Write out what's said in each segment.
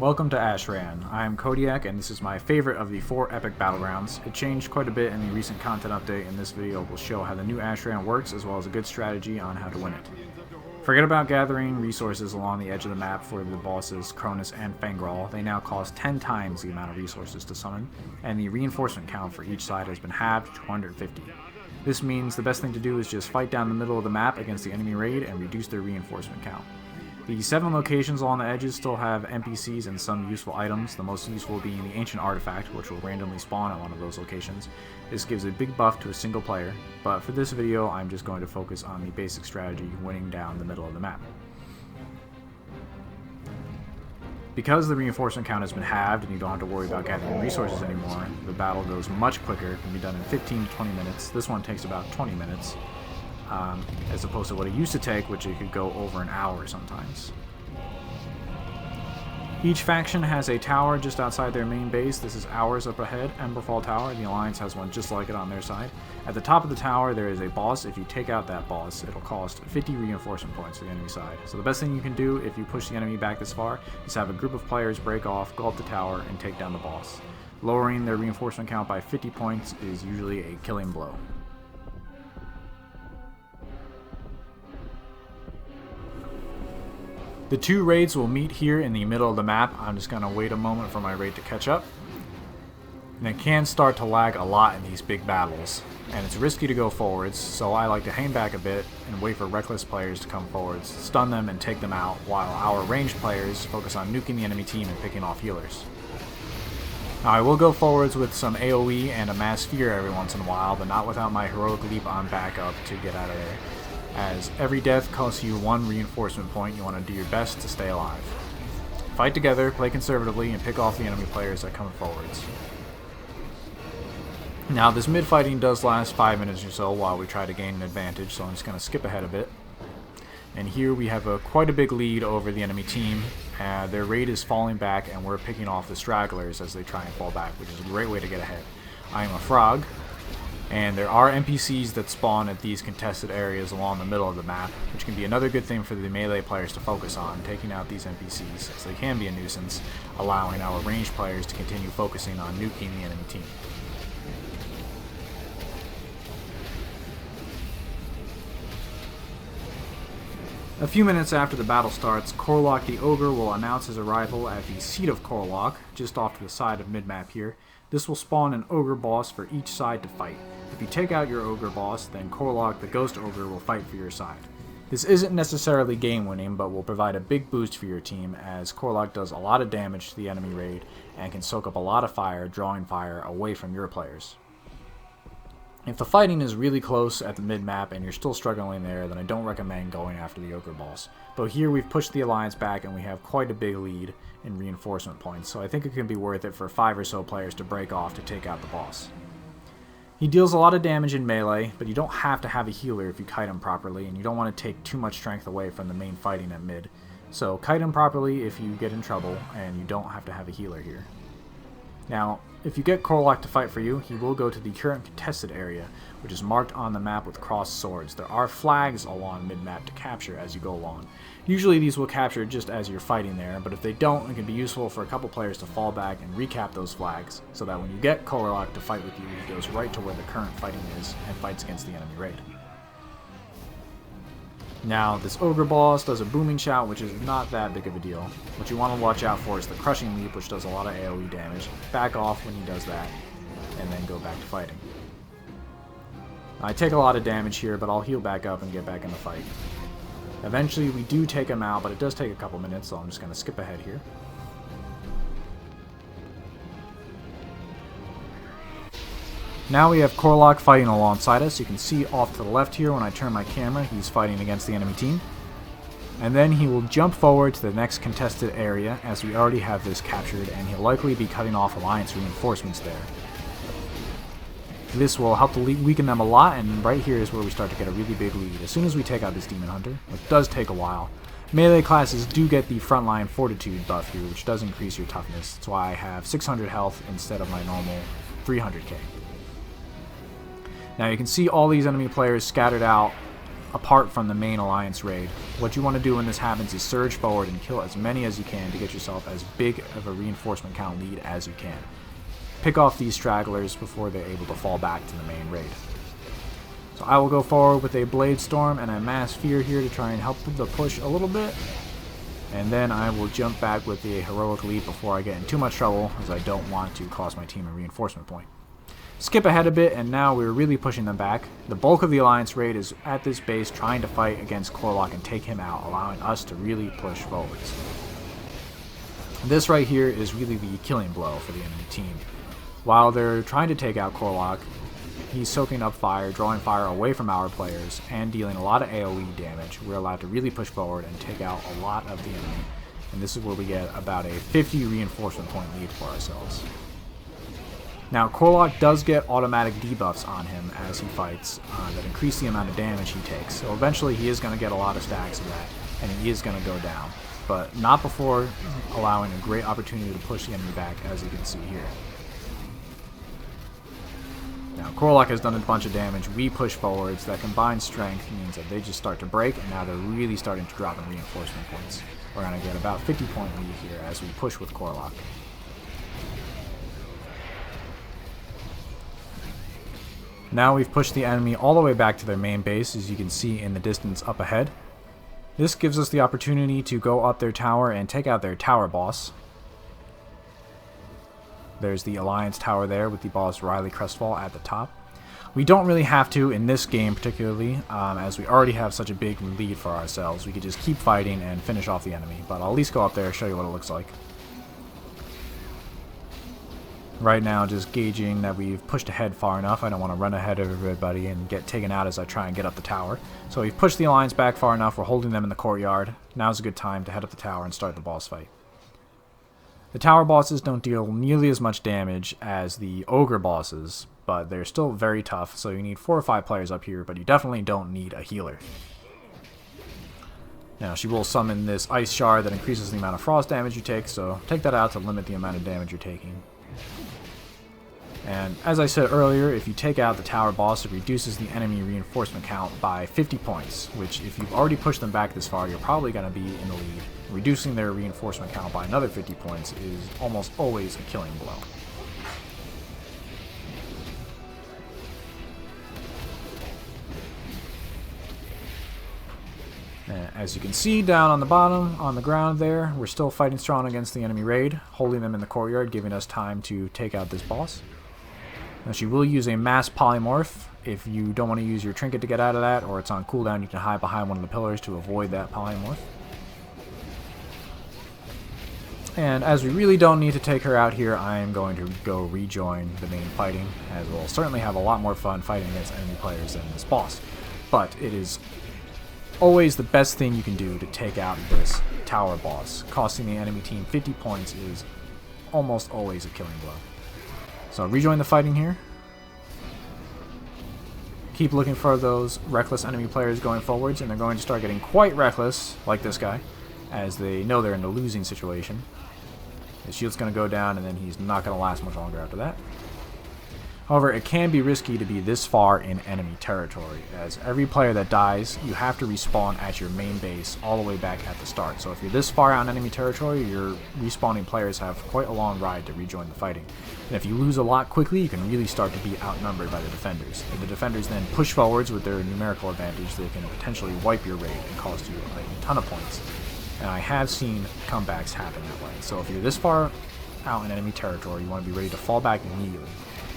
Welcome to Ashran. I am Kodiak, and this is my favorite of the 4 epic battlegrounds. It changed quite a bit in the recent content update, and this video will show how the new Ashran works as well as a good strategy on how to win it. Forget about gathering resources along the edge of the map for the bosses Cronus and Fangral. They now cost 10 times the amount of resources to summon, and the reinforcement count for each side has been halved to 150. This means the best thing to do is just fight down the middle of the map against the enemy raid and reduce their reinforcement count. The 7 locations along the edges still have NPCs and some useful items, the most useful being the Ancient Artifact, which will randomly spawn at one of those locations. This gives a big buff to a single player, but for this video I'm just going to focus on the basic strategy, winning down the middle of the map. Because the reinforcement count has been halved and you don't have to worry about gathering resources anymore, the battle goes much quicker. It can be done in 15 to 20 minutes. This one takes about 20 minutes. As opposed to what it used to take, which it could go over an hour sometimes. Each faction has a tower just outside their main base. This is ours up ahead, Emberfall Tower. The Alliance has one just like it on their side. At the top of the tower there is a boss. If you take out that boss, it'll cost 50 reinforcement points for the enemy side. So the best thing you can do if you push the enemy back this far is have a group of players break off, go up the tower, and take down the boss. Lowering their reinforcement count by 50 points is usually a killing blow. The 2 raids will meet here in the middle of the map. I'm just going to wait a moment for my raid to catch up. And it can start to lag a lot in these big battles, and it's risky to go forwards, so I like to hang back a bit and wait for reckless players to come forwards, stun them and take them out, while our ranged players focus on nuking the enemy team and picking off healers. Now I will go forwards with some AoE and a mass fear every once in a while, but not without my heroic leap on backup to get out of there. As every death costs you 1 reinforcement point, you want to do your best to stay alive. Fight together, play conservatively, and pick off the enemy players that come forwards. Now this mid-fighting does last 5 minutes or so while we try to gain an advantage, so I'm just going to skip ahead a bit. And here we have quite a big lead over the enemy team. Their raid is falling back, and we're picking off the stragglers as they try and fall back, which is a great way to get ahead. I am a frog. And there are NPCs that spawn at these contested areas along the middle of the map, which can be another good thing for the melee players to focus on, taking out these NPCs, as they can be a nuisance, allowing our ranged players to continue focusing on nuking the enemy team. A few minutes after the battle starts, Kor'lok the Ogre will announce his arrival at the Seat of Kor'lok, just off to the side of mid-map here. This will spawn an Ogre boss for each side to fight. If you take out your Ogre boss, then Kor'lok the Ghost Ogre will fight for your side. This isn't necessarily game winning, but will provide a big boost for your team, as Kor'lok does a lot of damage to the enemy raid and can soak up a lot of fire, drawing fire away from your players. If the fighting is really close at the mid-map and you're still struggling there, then I don't recommend going after the Ogre boss. But here we've pushed the Alliance back and we have quite a big lead in reinforcement points, so I think it can be worth it for 5 or so players to break off to take out the boss. He deals a lot of damage in melee, but you don't have to have a healer if you kite him properly, and you don't want to take too much strength away from the main fighting at mid. So kite him properly if you get in trouble, and you don't have to have a healer here. Now, if you get Kor'lok to fight for you, he will go to the current contested area, which is marked on the map with crossed swords. There are flags along mid-map to capture as you go along. Usually these will capture just as you're fighting there, but if they don't, it can be useful for a couple players to fall back and recap those flags, so that when you get Kor'lok to fight with you, he goes right to where the current fighting is and fights against the enemy raid. Now, this Ogre boss does a booming shout, which is not that big of a deal. What you want to watch out for is the crushing leap, which does a lot of AoE damage. Back off when he does that, and then go back to fighting. I take a lot of damage here, but I'll heal back up and get back in the fight. Eventually we do take him out, but it does take a couple minutes, so I'm just going to skip ahead here. Now we have Kor'lok fighting alongside us. You can see off to the left here when I turn my camera, he's fighting against the enemy team. And then he will jump forward to the next contested area, as we already have this captured, and he'll likely be cutting off Alliance reinforcements there. This will help to weaken them a lot, and right here is where we start to get a really big lead. As soon as we take out this Demon Hunter, which does take a while, melee classes do get the frontline fortitude buff here, which does increase your toughness. That's why I have 600 health instead of my normal 300k. Now you can see all these enemy players scattered out apart from the main alliance raid. What you want to do when this happens is surge forward and kill as many as you can to get yourself as big of a reinforcement count lead as you can. Pick off these stragglers before they're able to fall back to the main raid. So I will go forward with a Blade Storm and a Mass Fear here to try and help the push a little bit. And then I will jump back with the Heroic Leap before I get in too much trouble, as I don't want to cost my team a reinforcement point. Skip ahead a bit, and now we're really pushing them back. The bulk of the Alliance raid is at this base trying to fight against Kor'lok and take him out, allowing us to really push forwards. This right here is really the killing blow for the enemy team. While they're trying to take out Kor'lok, he's soaking up fire, drawing fire away from our players, and dealing a lot of AoE damage. We're allowed to really push forward and take out a lot of the enemy. And this is where we get about a 50 reinforcement point lead for ourselves. Now, Kor'lok does get automatic debuffs on him as he fights that increase the amount of damage he takes. So eventually he is going to get a lot of stacks of that, and he is going to go down. But not before allowing a great opportunity to push the enemy back, as you can see here. Now, Kor'lok has done a bunch of damage. We push forwards. That combined strength means that they just start to break, and now they're really starting to drop in reinforcement points. We're going to get about 50 point lead here as we push with Kor'lok. Now we've pushed the enemy all the way back to their main base, as you can see in the distance up ahead. This gives us the opportunity to go up their tower and take out their tower boss. There's the Alliance tower there with the boss Riley Crestfall at the top. We don't really have to in this game particularly, as we already have such a big lead for ourselves. We could just keep fighting and finish off the enemy, but I'll at least go up there and show you what it looks like. Right now, just gauging that we've pushed ahead far enough. I don't want to run ahead of everybody and get taken out as I try and get up the tower. So we've pushed the Alliance back far enough. We're holding them in the courtyard. Now's a good time to head up the tower and start the boss fight. The tower bosses don't deal nearly as much damage as the ogre bosses, but they're still very tough, so you need 4 or 5 players up here, but you definitely don't need a healer. Now, she will summon this ice shard that increases the amount of frost damage you take, so take that out to limit the amount of damage you're taking. And as I said earlier, if you take out the tower boss, it reduces the enemy reinforcement count by 50 points, which if you've already pushed them back this far, you're probably going to be in the lead. Reducing their reinforcement count by another 50 points is almost always a killing blow. As you can see down on the bottom, on the ground there, we're still fighting strong against the enemy raid, holding them in the courtyard, giving us time to take out this boss. Now, she will use a mass polymorph. If you don't want to use your trinket to get out of that, or it's on cooldown, you can hide behind one of the pillars to avoid that polymorph. And as we really don't need to take her out here, I am going to go rejoin the main fighting, as we'll certainly have a lot more fun fighting against enemy players than this boss. But it is always the best thing you can do to take out this tower boss. Costing the enemy team 50 points is almost always a killing blow. So rejoin the fighting here. Keep looking for those reckless enemy players going forwards, and they're going to start getting quite reckless, like this guy, as they know they're in a losing situation. His shield's going to go down, and then he's not going to last much longer after that. However, it can be risky to be this far in enemy territory, as every player that dies, you have to respawn at your main base all the way back at the start. So if you're this far out in enemy territory, your respawning players have quite a long ride to rejoin the fighting. And if you lose a lot quickly, you can really start to be outnumbered by the defenders. If the defenders then push forwards with their numerical advantage, they can potentially wipe your raid and cost you a ton of points. And I have seen comebacks happen that way. So if you're this far out in enemy territory, you want to be ready to fall back immediately.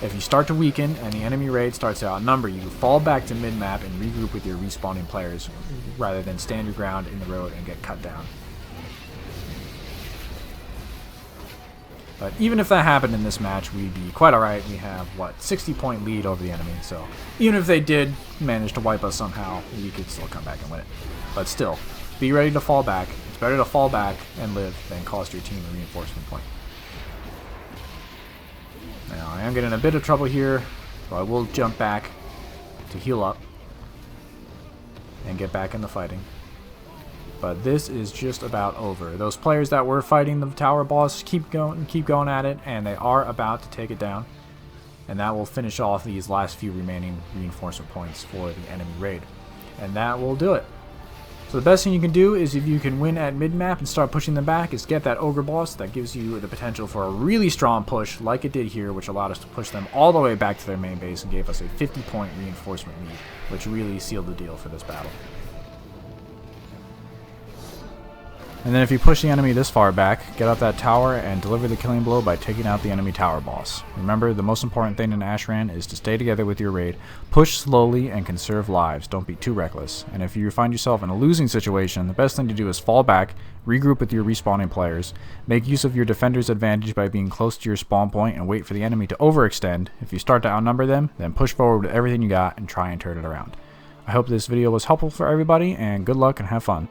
If you start to weaken and the enemy raid starts to outnumber you, fall back to mid-map and regroup with your respawning players rather than stand your ground in the road and get cut down. But even if that happened in this match, we'd be quite alright. We have, 60-point lead over the enemy, so even if they did manage to wipe us somehow, we could still come back and win it. But still, be ready to fall back. It's better to fall back and live than cost your team a reinforcement point. Now, I am getting a bit of trouble here, so I will jump back to heal up and get back in the fighting. But this is just about over. Those players that were fighting the tower boss keep going at it, and they are about to take it down. And that will finish off these last few remaining reinforcement points for the enemy raid. And that will do it. So the best thing you can do is, if you can win at mid-map and start pushing them back, is get that ogre boss. That gives you the potential for a really strong push like it did here, which allowed us to push them all the way back to their main base and gave us a 50-point reinforcement lead, which really sealed the deal for this battle. And then if you push the enemy this far back, get up that tower and deliver the killing blow by taking out the enemy tower boss. Remember, the most important thing in Ashran is to stay together with your raid, push slowly, and conserve lives. Don't be too reckless. And if you find yourself in a losing situation, the best thing to do is fall back, regroup with your respawning players, make use of your defender's advantage by being close to your spawn point, and wait for the enemy to overextend. If you start to outnumber them, then push forward with everything you got and try and turn it around. I hope this video was helpful for everybody, and good luck and have fun.